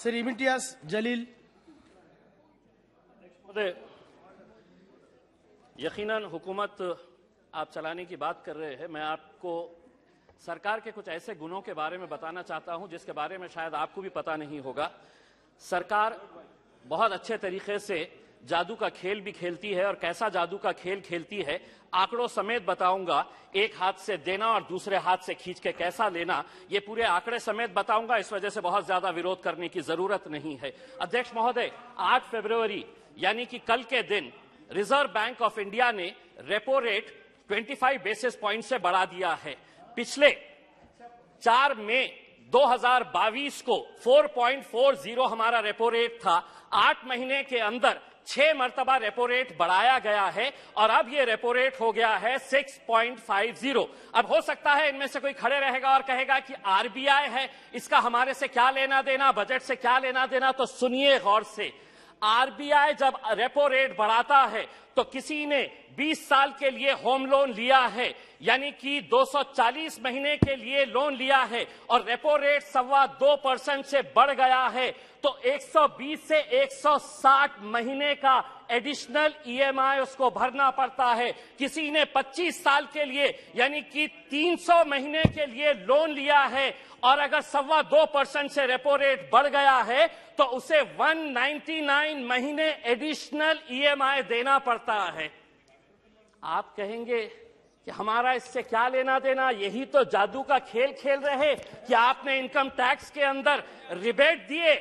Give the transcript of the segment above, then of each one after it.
Sir Imtiaz Jalil. यकीनन हुकूमत आप चलाने की बात कर रहे हैं। मैं आपको सरकार के कुछ ऐसे गुणों के बारे में बताना चाहता हूं जिसके बारे में शायद आपको भी पता नहीं होगा। सरकार बहुत अच्छे तरीके से जादू का खेल भी खेलती है, और कैसा जादू का खेल खेलती है आंकड़ों समेत बताऊंगा। एक हाथ से देना और दूसरे हाथ से खींच के कैसा लेना, ये पूरे आंकड़े समेत बताऊंगा। इस वजह से बहुत ज्यादा विरोध करने की जरूरत नहीं है। अध्यक्ष महोदय, 8 फरवरी यानी कि कल के दिन रिजर्व बैंक ऑफ इंडिया ने रेपो रेट 25 बेसिस पॉइंट से बढ़ा दिया है। पिछले 4 मई 2022 को 4.40 हमारा रेपो रेट था। 8 महीने के अंदर 6 मरतबा रेपो रेट बढ़ाया गया है और अब ये रेपो रेट हो गया है 6.50। अब हो सकता है इनमें से कोई खड़े रहेगा और कहेगा कि आरबीआई है, इसका हमारे से क्या लेना देना, बजट से क्या लेना देना। तो सुनिए गौर से, आरबीआई जब रेपो रेट बढ़ाता है तो किसी ने 20 साल के लिए होम लोन लिया है, यानी कि 240 महीने के लिए लोन लिया है, और रेपो रेट 2.25% से बढ़ गया है, तो 120 से 160 महीने का एडिशनल ईएमआई उसको भरना पड़ता है। किसी ने 25 साल के लिए यानी कि 300 महीने के लिए लोन लिया है, और अगर 2.25% से रेपो रेट बढ़ गया है तो उसे 199 महीने एडिशनल ईएमआई देना पड़ता है। आप कहेंगे कि हमारा इससे क्या लेना देना, यही तो जादू का खेल खेल रहे कि आपने इनकम टैक्स के अंदर रिबेट दिए,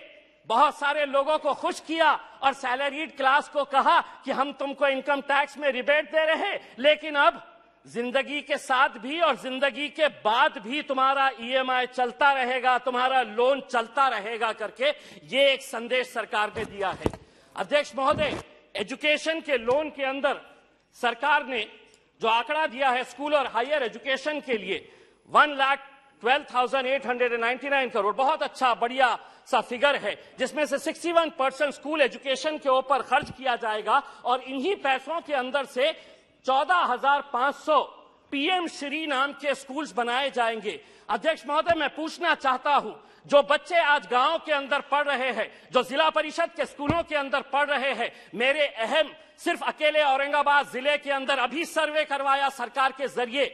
बहुत सारे लोगों को खुश किया और सैलरीड क्लास को कहा कि हम तुमको इनकम टैक्स में रिबेट दे रहे, लेकिन अब जिंदगी के साथ भी और जिंदगी के बाद भी तुम्हारा ईएमआई चलता रहेगा, तुम्हारा लोन चलता रहेगा करके ये एक संदेश सरकार ने दिया है। अध्यक्ष महोदय, एजुकेशन के लोन के अंदर सरकार ने जो आंकड़ा दिया है स्कूल और हायर एजुकेशन के लिए 1,12,899 करोड़, बहुत अच्छा बढ़िया सा फिगर है, जिसमें से 61% स्कूल एजुकेशन के ऊपर खर्च किया जाएगा, और इन्हीं पैसों के अंदर से 14,500 पीएम श्री नाम के स्कूल्स बनाए जाएंगे। अध्यक्ष महोदय, मैं पूछना चाहता हूं, जो बच्चे आज गांव के अंदर पढ़ रहे हैं, जो जिला परिषद के स्कूलों के अंदर पढ़ रहे हैं, मेरे अहम सिर्फ अकेले औरंगाबाद जिले के अंदर अभी सर्वे करवाया सरकार के जरिए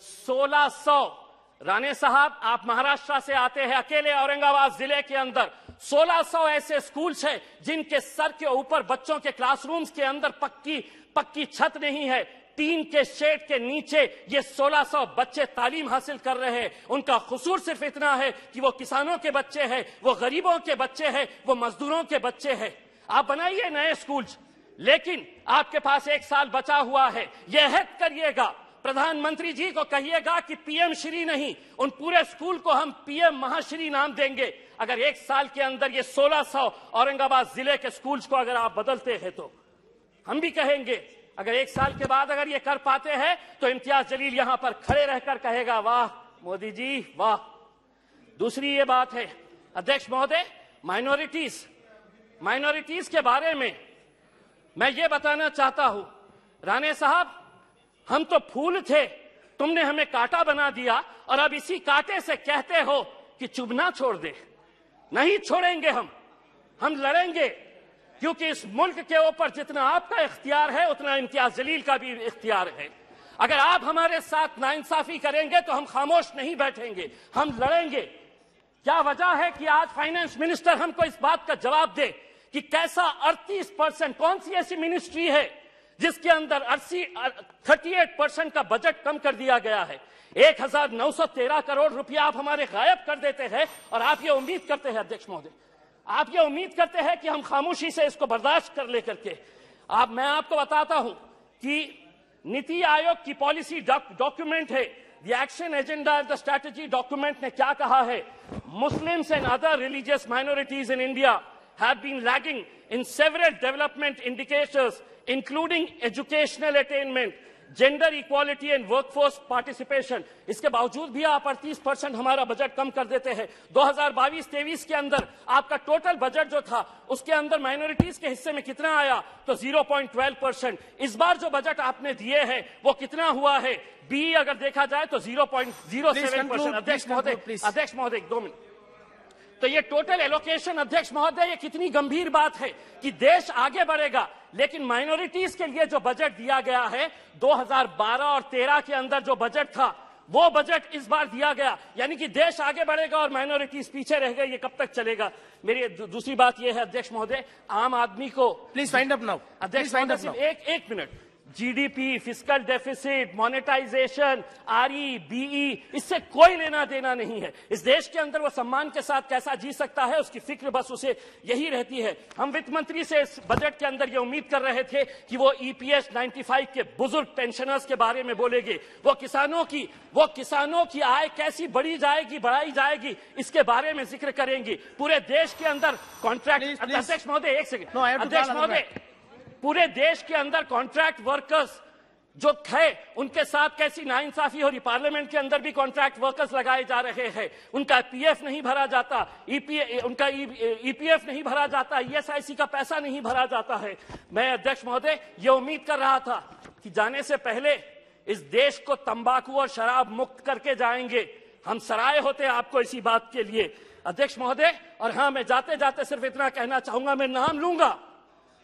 1600। राणे साहब, आप महाराष्ट्र से आते हैं, अकेले औरंगाबाद जिले के अंदर 1600 ऐसे स्कूल्स हैं जिनके सर के ऊपर बच्चों के क्लासरूम्स के अंदर पक्की छत नहीं है, टीन के शेड के नीचे ये 1600 बच्चे तालीम हासिल कर रहे हैं। उनका कसूर सिर्फ इतना है कि वो किसानों के बच्चे हैं, वो गरीबों के बच्चे हैं, वो मजदूरों के बच्चे हैं। आप बनाइए नए स्कूल्स, लेकिन आपके पास 1 साल बचा हुआ है, यह अहद करिएगा, प्रधानमंत्री जी को कहिएगा कि पीएम श्री नहीं, उन पूरे स्कूल को हम पीएम महाश्री नाम देंगे। अगर 1 साल के अंदर ये 1600 औरंगाबाद जिले के स्कूल्स को अगर आप बदलते हैं तो हम भी कहेंगे। अगर 1 साल के बाद अगर ये कर पाते हैं तो इम्तियाज जलील यहां पर खड़े रहकर कहेगा, वाह मोदी जी वाह। दूसरी ये बात है अध्यक्ष महोदय, माइनॉरिटीज के बारे में मैं ये बताना चाहता हूं। राणे साहब, हम तो फूल थे, तुमने हमें कांटा बना दिया, और अब इसी कांटे से कहते हो कि चुभना छोड़ दे। नहीं छोड़ेंगे, हम लड़ेंगे, क्योंकि इस मुल्क के ऊपर जितना आपका इख्तियार है उतना इम्तियाज जलील का भी इख्तियार है। अगर आप हमारे साथ नाइंसाफी करेंगे तो हम खामोश नहीं बैठेंगे, हम लड़ेंगे। क्या वजह है कि आज फाइनेंस मिनिस्टर हमको इस बात का जवाब दे कि कैसा 38%, कौन सी ऐसी मिनिस्ट्री है जिसके अंदर 38% का बजट कम कर दिया गया है। 1913 करोड़ रुपया आप हमारे गायब कर देते हैं, और आप ये उम्मीद करते हैं अध्यक्ष महोदय, आप ये उम्मीद करते हैं कि हम खामोशी से इसको बर्दाश्त कर लेकर के। मैं आपको बताता हूं कि नीति आयोग की पॉलिसी डॉक्यूमेंट है, the action agenda and the strategy document ने क्या कहा है, Muslims and other religious minorities in India have been lagging in several development indicators including educational attainment, gender equality and workforce participation। इसके बावजूद भी आप 38% हमारा बजट कम कर देते हैं। 2022-23 के अंदर आपका टोटल बजट जो था उसके अंदर माइनॉरिटीज के हिस्से में कितना आया, तो 0.12%। इस बार जो बजट आपने दिए हैं वो कितना हुआ है, बी अगर देखा जाए तो 0.07%। अध्यक्ष महोदय 2 मिनट। तो ये टोटल एलोकेशन अध्यक्ष महोदय, ये कितनी गंभीर बात है कि देश आगे बढ़ेगा, लेकिन माइनॉरिटीज के लिए जो बजट दिया गया है 2012 और 13 के अंदर जो बजट था वो बजट इस बार दिया गया, यानी कि देश आगे बढ़ेगा और माइनॉरिटीज पीछे रह गए। ये कब तक चलेगा? मेरी दूसरी बात यह है अध्यक्ष महोदय, आम आदमी को प्लीज फाइंड अप नाउ। अध्यक्ष महोदय एक minute, GDP, fiscal deficit, monetization, RE, BE, इससे कोई लेना देना नहीं है। इस देश के अंदर वो सम्मान के साथ कैसा जी सकता है, उसकी फिक्र बस उसे यही रहती है। हम वित्त मंत्री से इस बजट के अंदर ये उम्मीद कर रहे थे कि वो ईपीएस 95 के बुजुर्ग पेंशनर्स के बारे में बोलेंगे, वो किसानों की आय कैसी बढ़ाई जाएगी, इसके बारे में जिक्र करेंगे। पूरे देश के अंदर कॉन्ट्रैक्ट, अध्यक्ष महोदय एक सेकंड, अध्यक्ष महोदय, पूरे देश के अंदर कॉन्ट्रैक्ट वर्कर्स जो है उनके साथ कैसी नाइंसाफी हो रही। पार्लियामेंट के अंदर भी कॉन्ट्रैक्ट वर्कर्स लगाए जा रहे हैं, उनका पीएफ नहीं भरा जाता, उनका ईपीएफ नहीं भरा जाता, ईएसआईसी का पैसा नहीं भरा जाता है। मैं अध्यक्ष महोदय ये उम्मीद कर रहा था कि जाने से पहले इस देश को तंबाकू और शराब मुक्त करके जाएंगे। हम सराय होते आपको इसी बात के लिए अध्यक्ष महोदय। और हाँ, मैं जाते जाते सिर्फ इतना कहना चाहूंगा, मैं नाम लूंगा,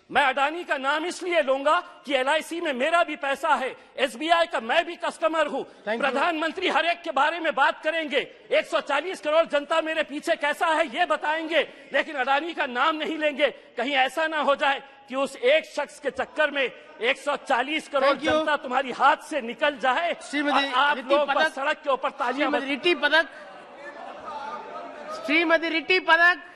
मैं अडानी का नाम इसलिए लूंगा कि एलआईसी में मेरा भी पैसा है, एसबीआई का मैं भी कस्टमर हूं। प्रधानमंत्री हर एक के बारे में बात करेंगे, 140 करोड़ जनता मेरे पीछे कैसा है ये बताएंगे, लेकिन अडानी का नाम नहीं लेंगे। कहीं ऐसा ना हो जाए कि उस एक शख्स के चक्कर में 140 करोड़ जनता तुम्हारी हाथ से निकल जाए और आप लोग बस सड़क के ऊपर तालियां। श्रीमती रिटी पदक